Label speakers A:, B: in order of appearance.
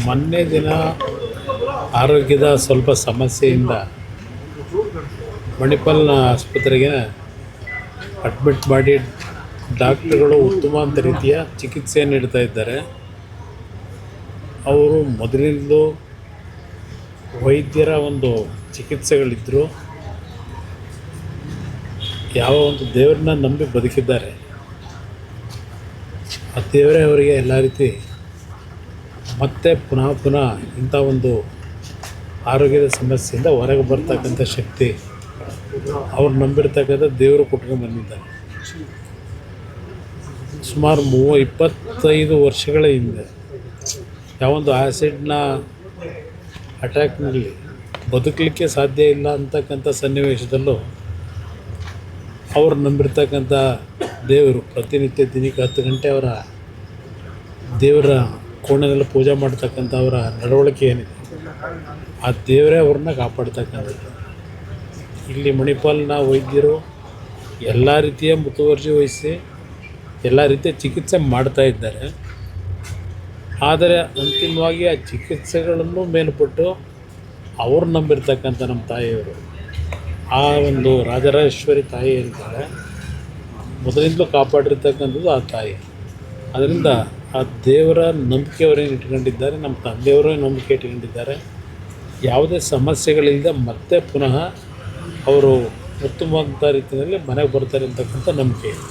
A: ಮೊನ್ನೆ ದಿನ ಆರೋಗ್ಯದ ಸ್ವಲ್ಪ ಸಮಸ್ಯೆಯಿಂದ ಮಣಿಪಾಲ್ನ ಆಸ್ಪತ್ರೆಗೆ ಅಡ್ಮಿಟ್ ಮಾಡಿ ಡಾಕ್ಟರ್ಗಳು ಉತ್ತಮವಾದ ರೀತಿಯ ಚಿಕಿತ್ಸೆ ನೀಡ್ತಾ ಇದ್ದಾರೆ. ಅವರು ಮೊದಲಿಂದಲೂ ವೈದ್ಯರ ಒಂದು ಚಿಕಿತ್ಸೆಗಳಿದ್ದರು. ಯಾವ ಒಂದು ದೇವರನ್ನ ನಂಬಿ ಬದುಕಿದ್ದಾರೆ, ಆ ದೇವರೇ ಅವರಿಗೆ ಎಲ್ಲ ರೀತಿ ಮತ್ತೆ ಪುನಃ ಇಂಥ ಒಂದು ಆರೋಗ್ಯದ ಸಮಸ್ಯೆಯಿಂದ ಹೊರಗೆ ಬರ್ತಕ್ಕಂಥ ಶಕ್ತಿ ಅವ್ರು ನಂಬಿರ್ತಕ್ಕಂಥ ದೇವರು ಕೊಟ್ಕೊಂಡು ಬಂದಿದ್ದಾರೆ. ಸುಮಾರು 25 ವರ್ಷಗಳ ಹಿಂದೆ ಯಾವೊಂದು ಆ್ಯಸಿಡ್ನ ಅಟ್ಯಾಕ್ನಲ್ಲಿ ಬದುಕಲಿಕ್ಕೆ ಸಾಧ್ಯ ಇಲ್ಲ ಅಂತಕ್ಕಂಥ ಸನ್ನಿವೇಶದಲ್ಲೂ ಅವ್ರು ನಂಬಿರ್ತಕ್ಕಂಥ ದೇವರು ಪ್ರತಿನಿತ್ಯ ದಿನಕ್ಕೆ 10 ಗಂಟೆ ಅವರ ದೇವರ ಕೋಣೆಯಲ್ಲಿ ಪೂಜೆ ಮಾಡ್ತಕ್ಕಂಥ ಅವರ ನಡವಳಿಕೆ ಏನಿದೆ, ಆ ದೇವರೇ ಅವ್ರನ್ನ ಕಾಪಾಡ್ತಕ್ಕಂಥದ್ದು. ಇಲ್ಲಿ ಮಣಿಪಾಲ್ನ ವೈದ್ಯರು ಎಲ್ಲ ರೀತಿಯ ಮುತುವರ್ಜಿ ವಹಿಸಿ ಎಲ್ಲ ರೀತಿಯ ಚಿಕಿತ್ಸೆ ಮಾಡ್ತಾ ಇದ್ದಾರೆ. ಆದರೆ ಅಂತಿಮವಾಗಿ ಆ ಚಿಕಿತ್ಸೆಗಳನ್ನು ಮೇಲ್ಪಟ್ಟು ಅವ್ರು ನಂಬಿರ್ತಕ್ಕಂಥ ನಮ್ಮ ತಾಯಿಯವರು, ಆ ಒಂದು ರಾಜರಾಜೇಶ್ವರಿ ತಾಯಿ ಇರ್ತಾರೆ, ಮೊದಲಿಂದಲೂ ಕಾಪಾಡಿರ್ತಕ್ಕಂಥದ್ದು ಆ ತಾಯಿ. ಅದರಿಂದ ಆ ದೇವರ ನಂಬಿಕೆ ಅವರೇನು ಇಟ್ಕೊಂಡಿದ್ದಾರೆ, ನಮ್ಮ ತಂದೆಯವರೇ ನಂಬಿಕೆ ಇಟ್ಕೊಂಡಿದ್ದಾರೆ. ಯಾವುದೇ ಸಮಸ್ಯೆಗಳಿಲ್ಲದೆ ಮತ್ತೆ ಪುನಃ ಅವರು ಉತ್ತಮವಾದ ರೀತಿಯಲ್ಲಿ ಮನೆಗೆ ಬರ್ತಾರೆ ಅಂತಕ್ಕಂಥ ನಂಬಿಕೆ ಇದೆ.